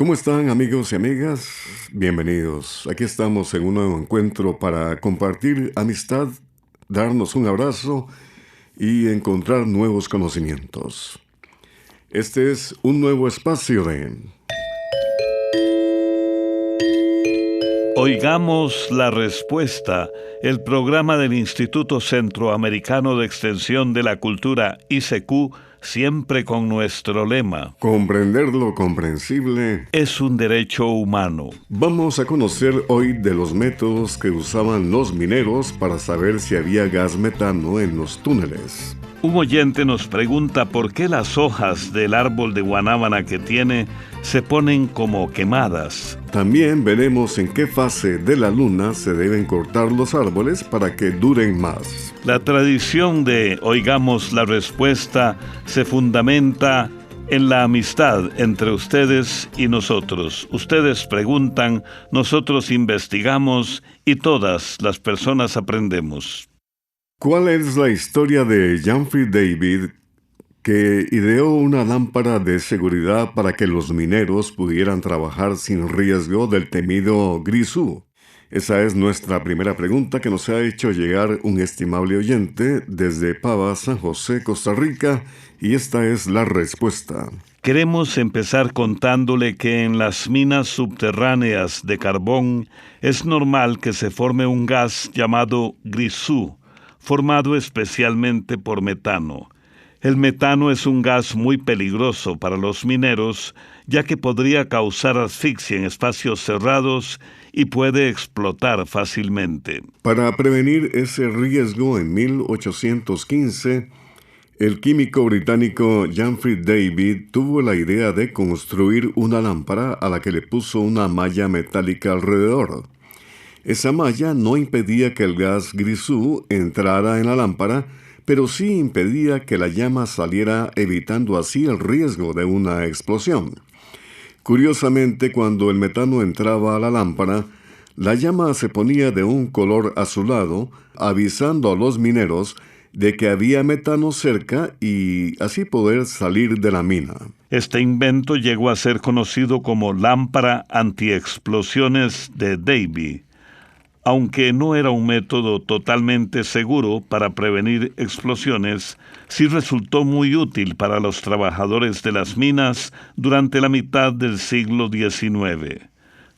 ¿Cómo están amigos y amigas? Bienvenidos. Aquí estamos en un nuevo encuentro para compartir amistad, darnos un abrazo y encontrar nuevos conocimientos. Este es un nuevo espacio de Oigamos la respuesta, el programa del Instituto Centroamericano de Extensión de la Cultura ICQ, siempre con nuestro lema: comprender lo comprensible. Es un derecho humano. Vamos a conocer hoy de los métodos que usaban los mineros para saber si había gas metano en los túneles. Un oyente nos pregunta por qué las hojas del árbol de guanábana que tiene se ponen como quemadas. También veremos en qué fase de la luna se deben cortar los árboles para que duren más. La tradición de Oigamos la Respuesta se fundamenta en la amistad entre ustedes y nosotros. Ustedes preguntan, nosotros investigamos y todas las personas aprendemos. ¿Cuál es la historia de Humphrey David, que ideó una lámpara de seguridad para que los mineros pudieran trabajar sin riesgo del temido grisú? Esa es nuestra primera pregunta que nos ha hecho llegar un estimable oyente desde Pava, San José, Costa Rica, y esta es la respuesta. Queremos empezar contándole que en las minas subterráneas de carbón es normal que se forme un gas llamado grisú, formado especialmente por metano. El metano es un gas muy peligroso para los mineros, ya que podría causar asfixia en espacios cerrados y puede explotar fácilmente. Para prevenir ese riesgo, en 1815, el químico británico Humphrey David tuvo la idea de construir una lámpara a la que le puso una malla metálica alrededor. Esa malla no impedía que el gas grisú entrara en la lámpara, pero sí impedía que la llama saliera, evitando así el riesgo de una explosión. Curiosamente, cuando el metano entraba a la lámpara, la llama se ponía de un color azulado, avisando a los mineros de que había metano cerca y así poder salir de la mina. Este invento llegó a ser conocido como lámpara antiexplosiones de Davy. Aunque no era un método totalmente seguro para prevenir explosiones, sí resultó muy útil para los trabajadores de las minas durante la mitad del siglo XIX.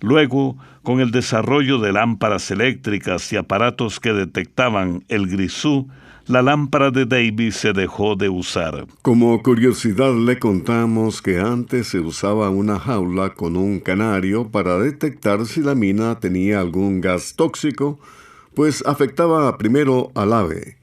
Luego, con el desarrollo de lámparas eléctricas y aparatos que detectaban el grisú, la lámpara de Davy se dejó de usar. Como curiosidad le contamos que antes se usaba una jaula con un canario para detectar si la mina tenía algún gas tóxico, pues afectaba primero al ave.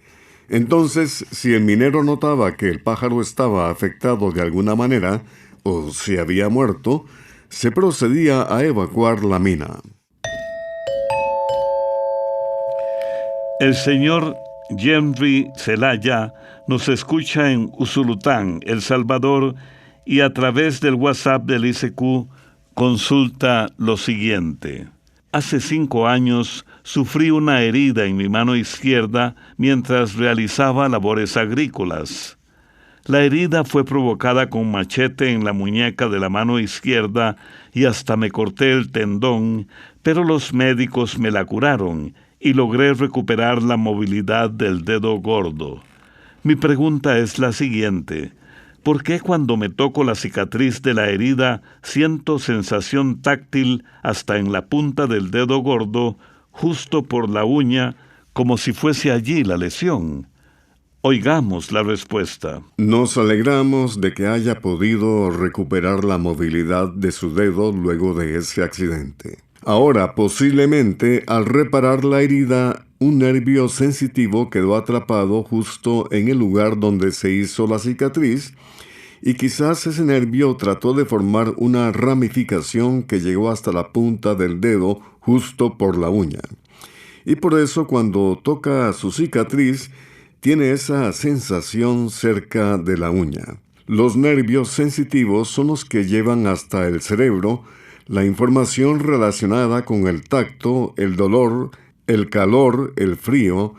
Entonces, si el minero notaba que el pájaro estaba afectado de alguna manera, o si había muerto, se procedía a evacuar la mina. El señor Henry Zelaya nos escucha en Usulután, El Salvador, y a través del WhatsApp del ICQ consulta lo siguiente. Hace 5 años sufrí una herida en mi mano izquierda mientras realizaba labores agrícolas. La herida fue provocada con machete en la muñeca de la mano izquierda y hasta me corté el tendón, pero los médicos me la curaron y logré recuperar la movilidad del dedo gordo. Mi pregunta es la siguiente: ¿por qué cuando me toco la cicatriz de la herida siento sensación táctil hasta en la punta del dedo gordo, justo por la uña, como si fuese allí la lesión? Oigamos la respuesta. Nos alegramos de que haya podido recuperar la movilidad de su dedo luego de ese accidente. Ahora, posiblemente, al reparar la herida, un nervio sensitivo quedó atrapado justo en el lugar donde se hizo la cicatriz, y quizás ese nervio trató de formar una ramificación que llegó hasta la punta del dedo justo por la uña. Y por eso cuando toca su cicatriz, tiene esa sensación cerca de la uña. Los nervios sensitivos son los que llevan hasta el cerebro la información relacionada con el tacto, el dolor, el calor, el frío,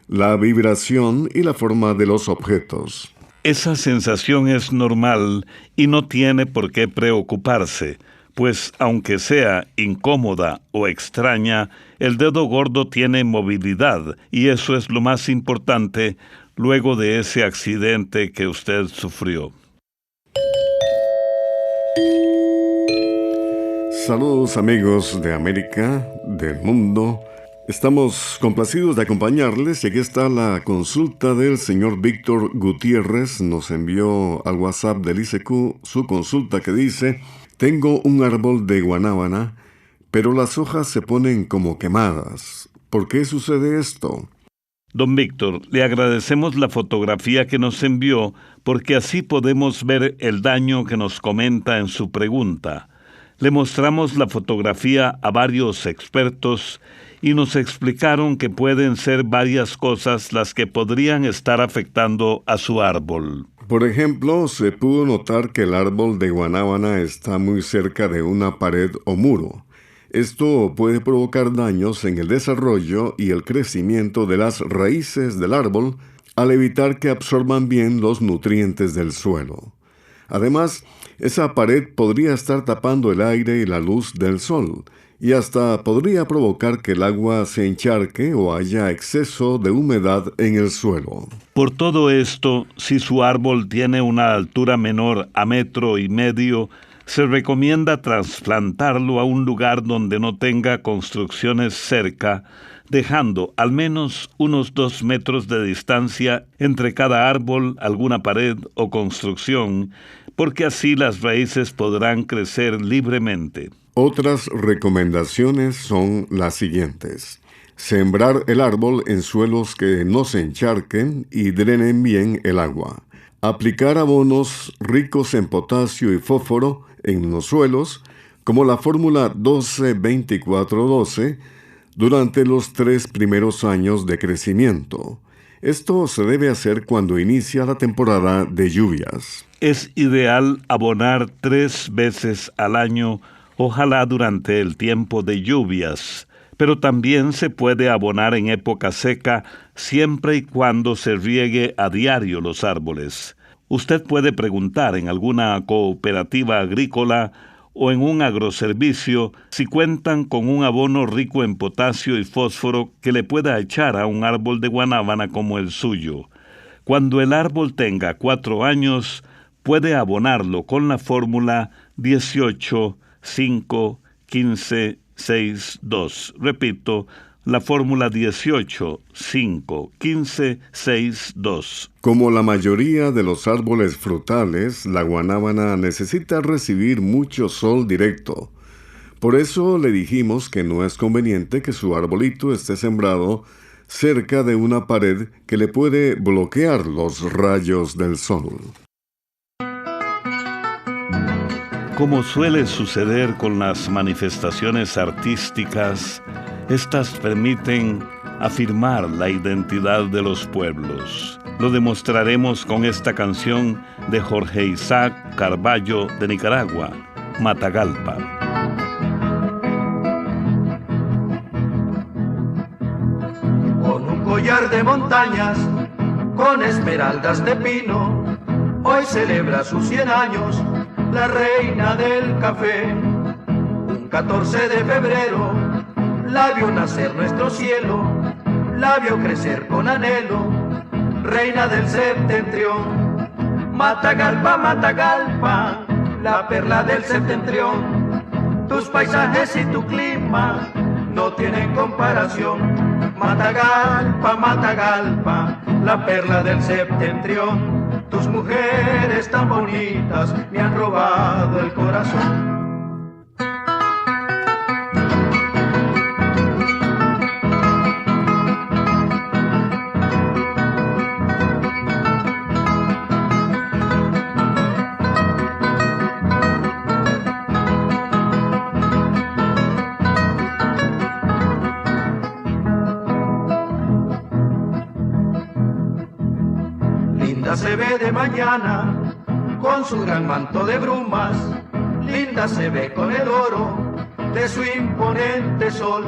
la vibración y la forma de los objetos. Esa sensación es normal y no tiene por qué preocuparse, pues aunque sea incómoda o extraña, el dedo gordo tiene movilidad y eso es lo más importante luego de ese accidente que usted sufrió. Saludos amigos de América, del mundo. Estamos complacidos de acompañarles y aquí está la consulta del señor Víctor Gutiérrez. Nos envió al WhatsApp del ICQ su consulta que dice: tengo un árbol de guanábana, pero las hojas se ponen como quemadas. ¿Por qué sucede esto? Don Víctor, le agradecemos la fotografía que nos envió porque así podemos ver el daño que nos comenta en su pregunta. Le mostramos la fotografía a varios expertos y nos explicaron que pueden ser varias cosas las que podrían estar afectando a su árbol. Por ejemplo, se pudo notar que el árbol de guanábana está muy cerca de una pared o muro. Esto puede provocar daños en el desarrollo y el crecimiento de las raíces del árbol al evitar que absorban bien los nutrientes del suelo. Además, esa pared podría estar tapando el aire y la luz del sol, y hasta podría provocar que el agua se encharque o haya exceso de humedad en el suelo. Por todo esto, si su árbol tiene una altura menor a 1,5 metros, se recomienda trasplantarlo a un lugar donde no tenga construcciones cerca, dejando al menos unos 2 metros de distancia entre cada árbol, alguna pared o construcción, porque así las raíces podrán crecer libremente. Otras recomendaciones son las siguientes: sembrar el árbol en suelos que no se encharquen y drenen bien el agua. Aplicar abonos ricos en potasio y fósforo en los suelos, como la fórmula 12-24-12, durante los 3 primeros años de crecimiento. Esto se debe hacer cuando inicia la temporada de lluvias. Es ideal abonar 3 veces al año, ojalá durante el tiempo de lluvias, pero también se puede abonar en época seca siempre y cuando se riegue a diario los árboles. Usted puede preguntar en alguna cooperativa agrícola o en un agroservicio si cuentan con un abono rico en potasio y fósforo que le pueda echar a un árbol de guanábana como el suyo. Cuando el árbol tenga 4 años, puede abonarlo con la fórmula 18-5-15-6-2. Repito, la fórmula 18-5-15-6-2. Como la mayoría de los árboles frutales, la guanábana necesita recibir mucho sol directo. Por eso le dijimos que no es conveniente que su arbolito esté sembrado cerca de una pared que le puede bloquear los rayos del sol. Como suele suceder con las manifestaciones artísticas, estas permiten afirmar la identidad de los pueblos. Lo demostraremos con esta canción de Jorge Isaac Carballo de Nicaragua, Matagalpa. Con un collar de montañas, con esmeraldas de pino, hoy celebra sus 100 años la reina del café. Un 14 de febrero la vio nacer nuestro cielo, la vio crecer con anhelo, reina del septentrión. Matagalpa, Matagalpa, la perla del septentrión. Tus paisajes y tu clima no tienen comparación. Matagalpa, Matagalpa, la perla del septentrión. Tus mujeres tan bonitas me han robado el corazón. Linda se ve de mañana con su gran manto de brumas, linda se ve con el oro de su imponente sol,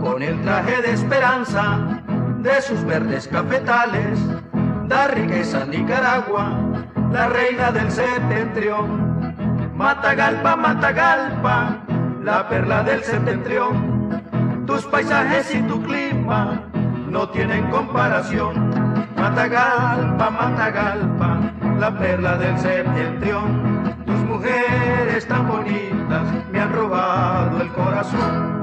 con el traje de esperanza de sus verdes cafetales, da riqueza a Nicaragua, la reina del septentrión. Matagalpa, Matagalpa, la perla del septentrión. Tus paisajes y tu clima no tienen comparación. Matagalpa, Matagalpa, la perla del septentrión. Tus mujeres tan bonitas me han robado el corazón.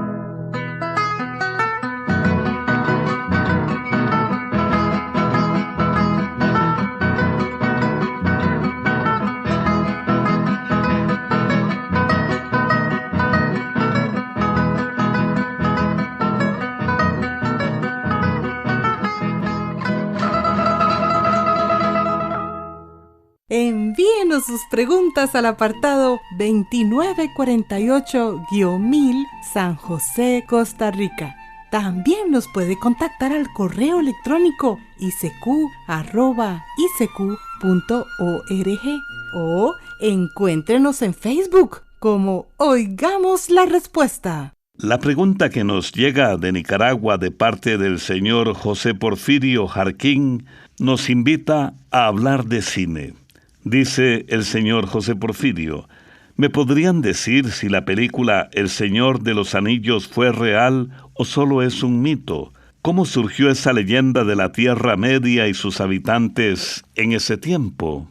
Envíenos sus preguntas al apartado 2948-1000 San José, Costa Rica. También nos puede contactar al correo electrónico isq@isq.org o encuéntrenos en Facebook como Oigamos la Respuesta. La pregunta que nos llega de Nicaragua de parte del señor José Porfirio Jarquín nos invita a hablar de cine. Dice el señor José Porfirio: ¿me podrían decir si la película El Señor de los Anillos fue real o solo es un mito? ¿Cómo surgió esa leyenda de la Tierra Media y sus habitantes en ese tiempo?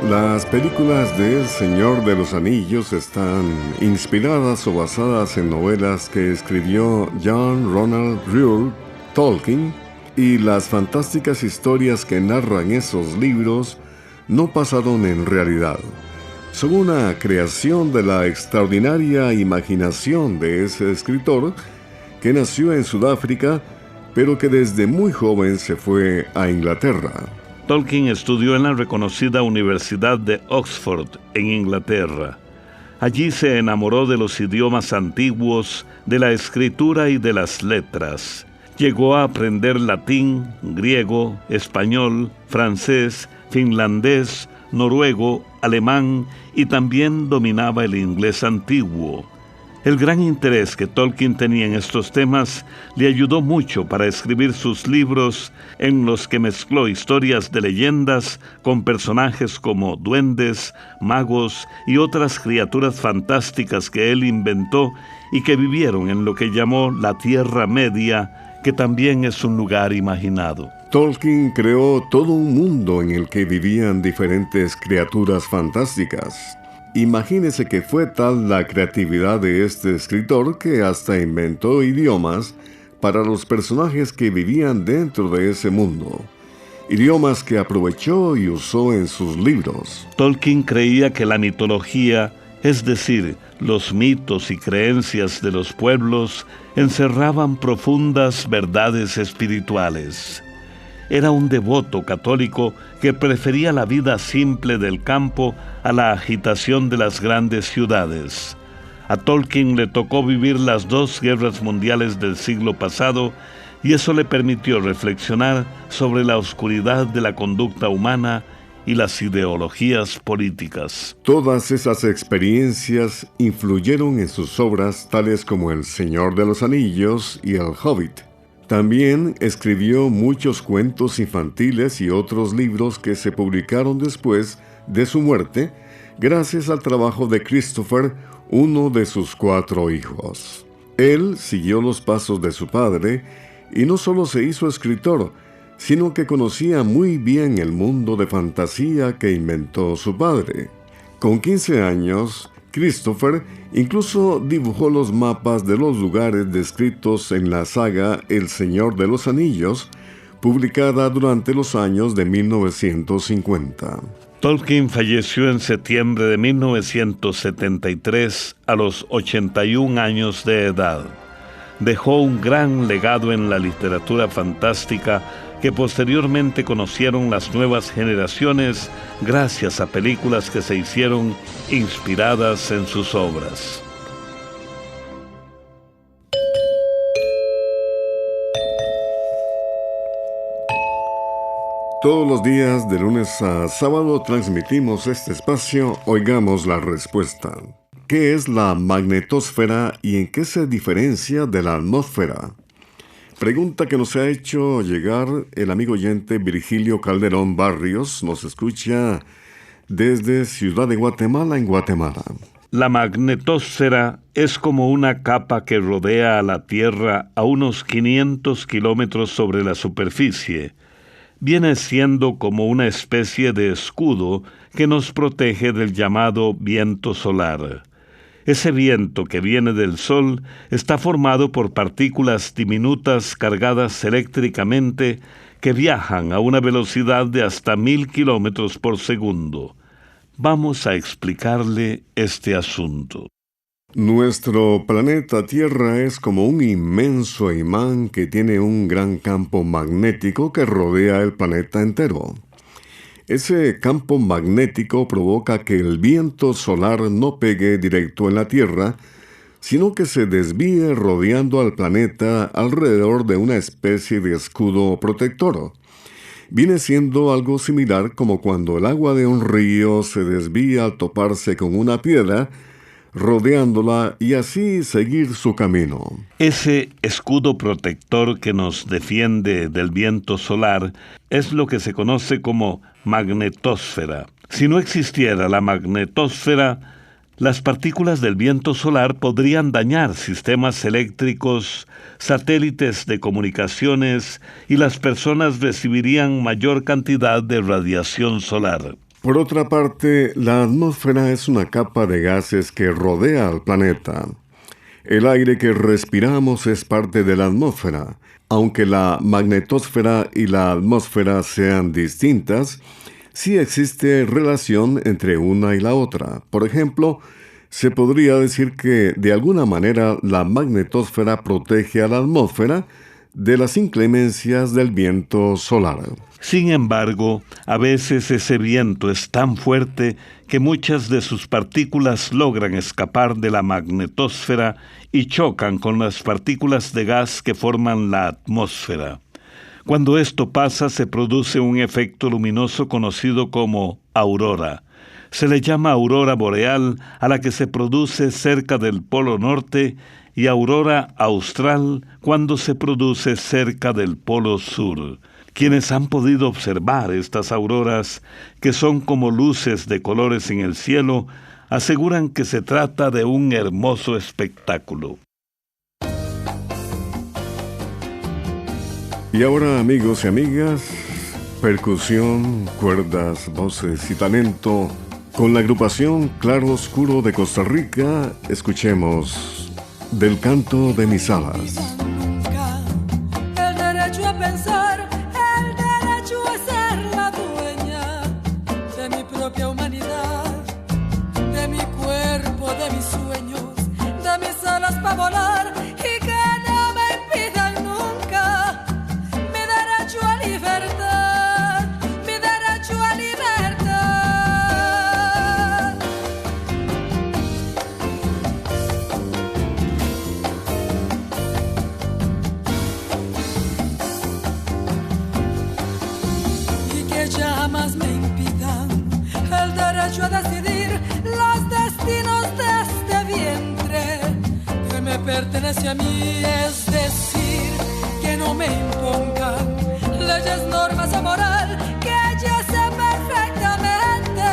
Las películas de El Señor de los Anillos están inspiradas o basadas en novelas que escribió John Ronald Reuel Tolkien, y las fantásticas historias que narran esos libros no pasaron en realidad. Son una creación de la extraordinaria imaginación de ese escritor que nació en Sudáfrica, pero que desde muy joven se fue a Inglaterra. Tolkien estudió en la reconocida Universidad de Oxford, en Inglaterra. Allí se enamoró de los idiomas antiguos, de la escritura y de las letras. Llegó a aprender latín, griego, español, francés, finlandés, noruego, alemán y también dominaba el inglés antiguo. El gran interés que Tolkien tenía en estos temas le ayudó mucho para escribir sus libros, en los que mezcló historias de leyendas con personajes como duendes, magos y otras criaturas fantásticas que él inventó y que vivieron en lo que llamó la Tierra Media, que también es un lugar imaginado. Tolkien creó todo un mundo en el que vivían diferentes criaturas fantásticas. Imagínese que fue tal la creatividad de este escritor que hasta inventó idiomas para los personajes que vivían dentro de ese mundo. Idiomas que aprovechó y usó en sus libros. Tolkien creía que la mitología, es decir, los mitos y creencias de los pueblos, encerraban profundas verdades espirituales. Era un devoto católico que prefería la vida simple del campo a la agitación de las grandes ciudades. A Tolkien le tocó vivir las 2 guerras mundiales del siglo pasado y eso le permitió reflexionar sobre la oscuridad de la conducta humana y las ideologías políticas. Todas esas experiencias influyeron en sus obras, tales como El Señor de los Anillos y El Hobbit. También escribió muchos cuentos infantiles y otros libros que se publicaron después de su muerte, gracias al trabajo de Christopher, uno de sus 4 hijos. Él siguió los pasos de su padre y no solo se hizo escritor, sino que conocía muy bien el mundo de fantasía que inventó su padre. Con 15 años, Christopher incluso dibujó los mapas de los lugares descritos en la saga El Señor de los Anillos, publicada durante los años de 1950. Tolkien falleció en septiembre de 1973 a los 81 años de edad. Dejó un gran legado en la literatura fantástica que posteriormente conocieron las nuevas generaciones gracias a películas que se hicieron inspiradas en sus obras. Todos los días, de lunes a sábado, transmitimos este espacio Oigamos la Respuesta. ¿Qué es la magnetosfera y en qué se diferencia de la atmósfera? Pregunta que nos ha hecho llegar el amigo oyente Virgilio Calderón Barrios. Nos escucha desde Ciudad de Guatemala, en Guatemala. La magnetosfera es como una capa que rodea a la Tierra a unos 500 kilómetros sobre la superficie. Viene siendo como una especie de escudo que nos protege del llamado viento solar. Ese viento que viene del Sol está formado por partículas diminutas cargadas eléctricamente que viajan a una velocidad de hasta 1000 kilómetros por segundo. Vamos a explicarle este asunto. Nuestro planeta Tierra es como un inmenso imán que tiene un gran campo magnético que rodea el planeta entero. Ese campo magnético provoca que el viento solar no pegue directo en la Tierra, sino que se desvíe rodeando al planeta alrededor de una especie de escudo protector. Viene siendo algo similar como cuando el agua de un río se desvía al toparse con una piedra, rodeándola y así seguir su camino. Ese escudo protector que nos defiende del viento solar es lo que se conoce como magnetosfera. Si no existiera la magnetosfera, las partículas del viento solar podrían dañar sistemas eléctricos, satélites de comunicaciones y las personas recibirían mayor cantidad de radiación solar. Por otra parte, la atmósfera es una capa de gases que rodea al planeta. El aire que respiramos es parte de la atmósfera. Aunque la magnetosfera y la atmósfera sean distintas, sí existe relación entre una y la otra. Por ejemplo, se podría decir que de alguna manera la magnetosfera protege a la atmósfera de las inclemencias del viento solar. Sin embargo, a veces ese viento es tan fuerte que muchas de sus partículas logran escapar de la magnetosfera y chocan con las partículas de gas que forman la atmósfera. Cuando esto pasa, se produce un efecto luminoso conocido como aurora. Se le llama aurora boreal a la que se produce cerca del Polo Norte y aurora austral cuando se produce cerca del Polo Sur. Quienes han podido observar estas auroras, que son como luces de colores en el cielo, aseguran que se trata de un hermoso espectáculo. Y ahora, amigos y amigas, percusión, cuerdas, voces y talento, con la agrupación Claro Oscuro de Costa Rica, escuchemos Del Canto de Mis Alas. El derecho a pensar, el derecho a ser la dueña de mi propia humanidad, de mi cuerpo, de mis sueños, de mis alas para volar y que no me impidan nunca mi derecho a libertad, mi derecho a libertad. Jamás me impidan el derecho a decidir los destinos de este vientre que me pertenece a mí, es decir, que no me impongan leyes, normas o moral, que yo sé perfectamente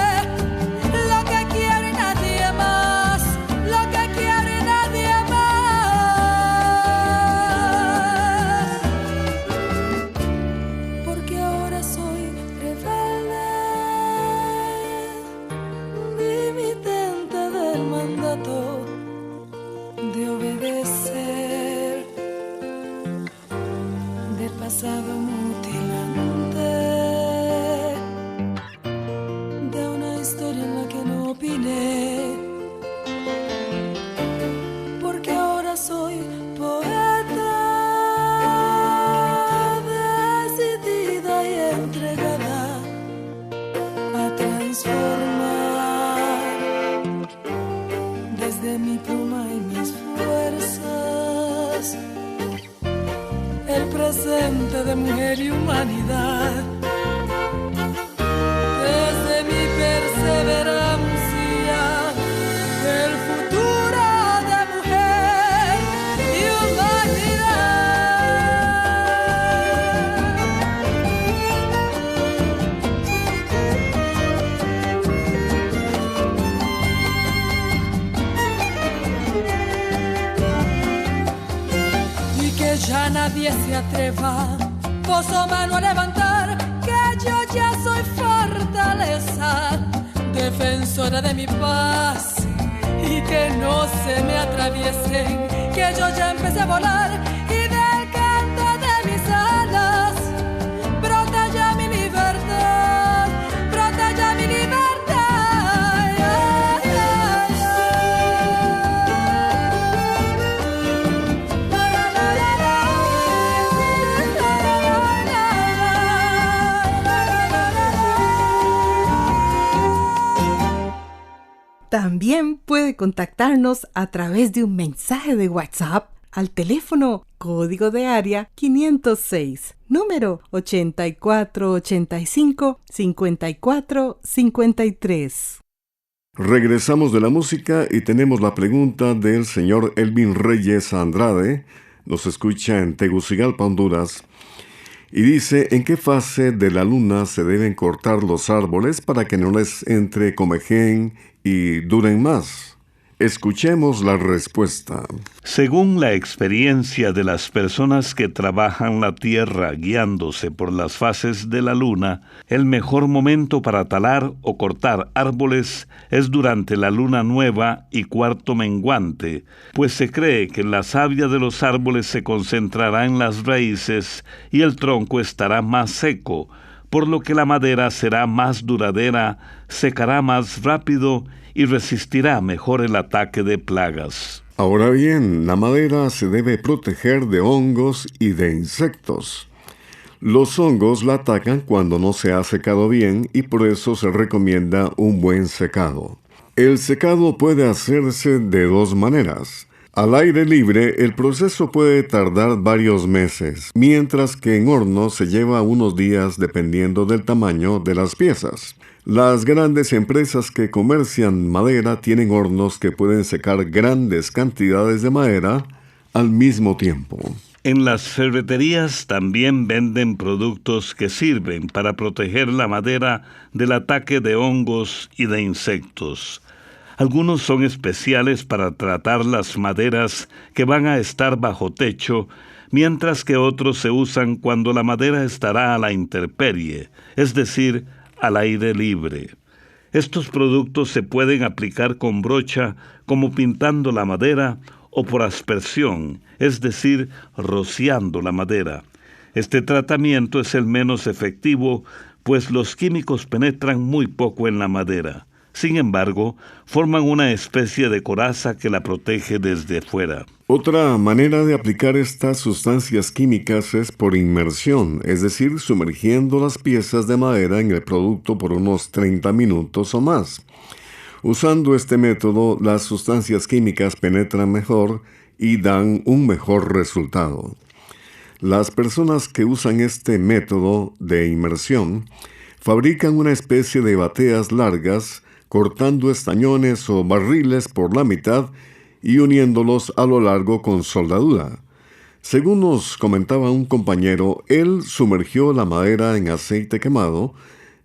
lo que quiere nadie más, lo que quiere nadie más, porque ahora soy dimitente del mandato de obedecer, del pasado mutilante, de una historia en la que no opiné, porque ahora soy poeta, decidida y entregada a transformar desde mi pluma y mis fuerzas el presente de mujer y humanidad, desde mi perseverancia el futuro de mujer y humanidad. nadie se atreva voz o mano a levantar, que yo ya soy fortaleza, defensora de mi paz, y que no se me atraviesen, que yo ya empecé a volar, y del canto de mis alas brota ya mi libertad, brota ya mi libertad. También puede contactarnos a través de un mensaje de WhatsApp al teléfono código de área 506, número 8485-5453. Regresamos de la música y tenemos la pregunta del señor Elvin Reyes Andrade. Nos escucha en Tegucigalpa, Honduras. Y dice, ¿en qué fase de la luna se deben cortar los árboles para que no les entre comején y duren más? Escuchemos la respuesta. Según la experiencia de las personas que trabajan la tierra guiándose por las fases de la luna, el mejor momento para talar o cortar árboles es durante la luna nueva y cuarto menguante, pues se cree que la savia de los árboles se concentrará en las raíces y el tronco estará más seco, por lo que la madera será más duradera, secará más rápido y resistirá mejor el ataque de plagas. Ahora bien, la madera se debe proteger de hongos y de insectos. Los hongos la atacan cuando no se ha secado bien y por eso se recomienda un buen secado. El secado puede hacerse de dos maneras. Al aire libre, el proceso puede tardar varios meses, mientras que en horno se lleva unos días dependiendo del tamaño de las piezas. Las grandes empresas que comercian madera tienen hornos que pueden secar grandes cantidades de madera al mismo tiempo. En las ferreterías también venden productos que sirven para proteger la madera del ataque de hongos y de insectos. Algunos son especiales para tratar las maderas que van a estar bajo techo, mientras que otros se usan cuando la madera estará a la intemperie, es decir, al aire libre. Estos productos se pueden aplicar con brocha, como pintando la madera, o por aspersión, es decir, rociando la madera. Este tratamiento es el menos efectivo, pues los químicos penetran muy poco en la madera. Sin embargo, forman una especie de coraza que la protege desde fuera. Otra manera de aplicar estas sustancias químicas es por inmersión, es decir, sumergiendo las piezas de madera en el producto por unos 30 minutos o más. Usando este método, las sustancias químicas penetran mejor y dan un mejor resultado. Las personas que usan este método de inmersión fabrican una especie de bateas largas, cortando estañones o barriles por la mitad y uniéndolos a lo largo con soldadura. Según nos comentaba un compañero, él sumergió la madera en aceite quemado,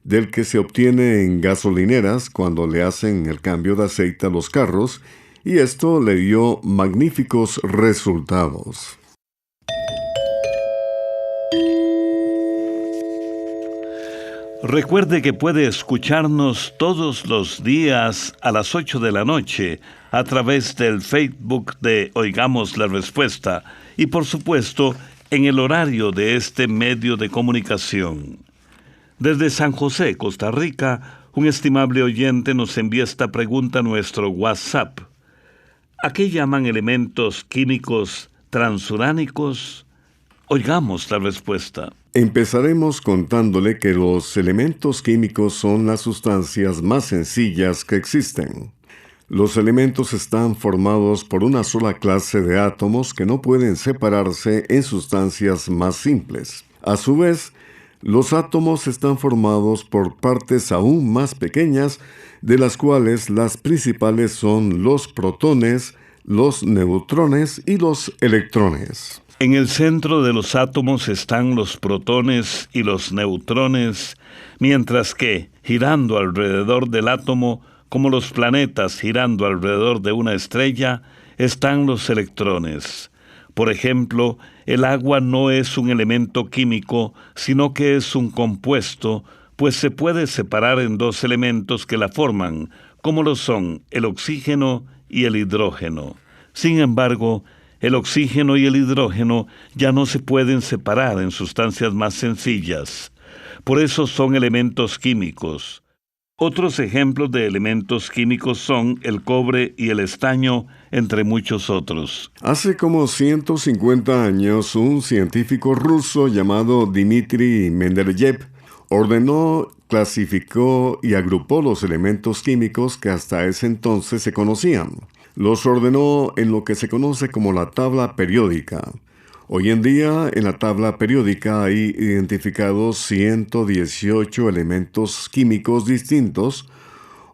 del que se obtiene en gasolineras cuando le hacen el cambio de aceite a los carros, y esto le dio magníficos resultados. Recuerde que puede escucharnos todos los días a las 8 de la noche a través del Facebook de Oigamos la Respuesta y, por supuesto, en el horario de este medio de comunicación. Desde San José, Costa Rica, un estimable oyente nos envía esta pregunta a nuestro WhatsApp. ¿A qué llaman elementos químicos transuránicos? Oigamos la respuesta. Empezaremos contándole que los elementos químicos son las sustancias más sencillas que existen. Los elementos están formados por una sola clase de átomos que no pueden separarse en sustancias más simples. A su vez, los átomos están formados por partes aún más pequeñas, de las cuales las principales son los protones, los neutrones y los electrones. En el centro de los átomos están los protones y los neutrones, mientras que, girando alrededor del átomo, como los planetas girando alrededor de una estrella, están los electrones. Por ejemplo, el agua no es un elemento químico, sino que es un compuesto, pues se puede separar en dos elementos que la forman, como lo son el oxígeno y el hidrógeno. Sin embargo, el oxígeno y el hidrógeno ya no se pueden separar en sustancias más sencillas. Por eso son elementos químicos. Otros ejemplos de elementos químicos son el cobre y el estaño, entre muchos otros. Hace como 150 años, un científico ruso llamado Dmitri Mendeleev ordenó, clasificó y agrupó los elementos químicos que hasta ese entonces se conocían. Los ordenó en lo que se conoce como la tabla periódica. Hoy en día, en la tabla periódica hay identificados 118 elementos químicos distintos,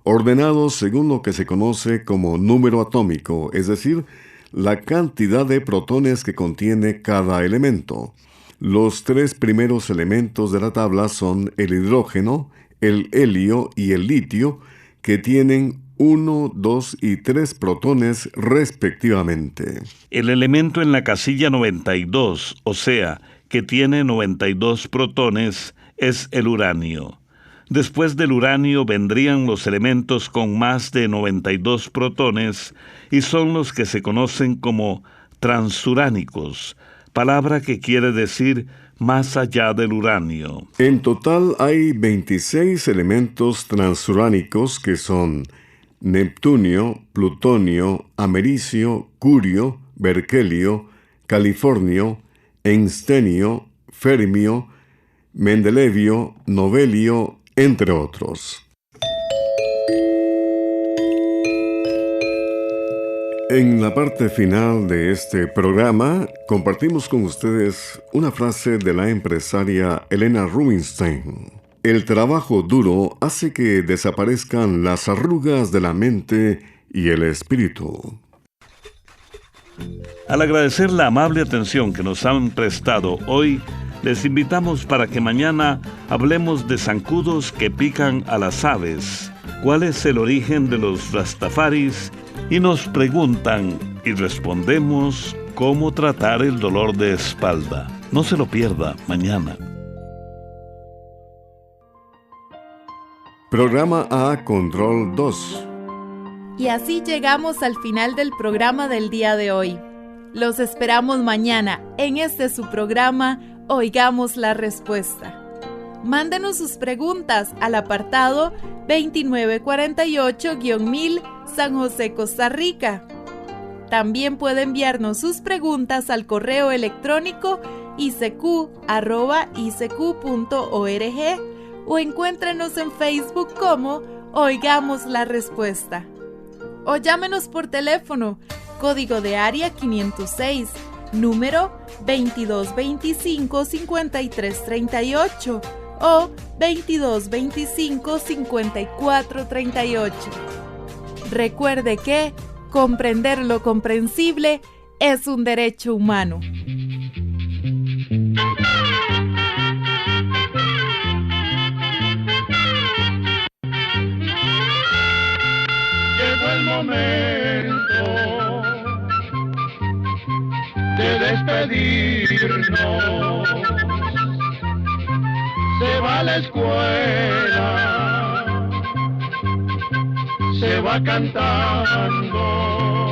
ordenados según lo que se conoce como número atómico, es decir, la cantidad de protones que contiene cada elemento. Los tres primeros elementos de la tabla son el hidrógeno, el helio y el litio, que tienen 1, 2 y 3 protones respectivamente. El elemento en la casilla 92, o sea, que tiene 92 protones, es el uranio. Después del uranio vendrían los elementos con más de 92 protones y son los que se conocen como transuránicos, palabra que quiere decir más allá del uranio. En total hay 26 elementos transuránicos que son neptunio, plutonio, americio, curio, berkelio, californio, einstenio, fermio, mendelevio, novelio, entre otros. En la parte final de este programa, compartimos con ustedes una frase de la empresaria Helena Rubinstein. El trabajo duro hace que desaparezcan las arrugas de la mente y el espíritu. Al agradecer la amable atención que nos han prestado hoy, les invitamos para que mañana hablemos de zancudos que pican a las aves, cuál es el origen de los rastafaris, y nos preguntan y respondemos cómo tratar el dolor de espalda. No se lo pierda mañana. Programa A Control 2. Y así llegamos al final del programa del día de hoy. Los esperamos mañana en su programa Oigamos la Respuesta. Mándenos sus preguntas al apartado 2948-1000 San José, Costa Rica. También puede enviarnos sus preguntas al correo electrónico icq@icq.org o encuéntrenos en Facebook como Oigamos la Respuesta. O llámenos por teléfono, código de área 506, número 2225-5338 o 2225-5438. Recuerde que comprender lo comprensible es un derecho humano. Llegó el momento de despedirnos. Se va a la escuela, se va cantando.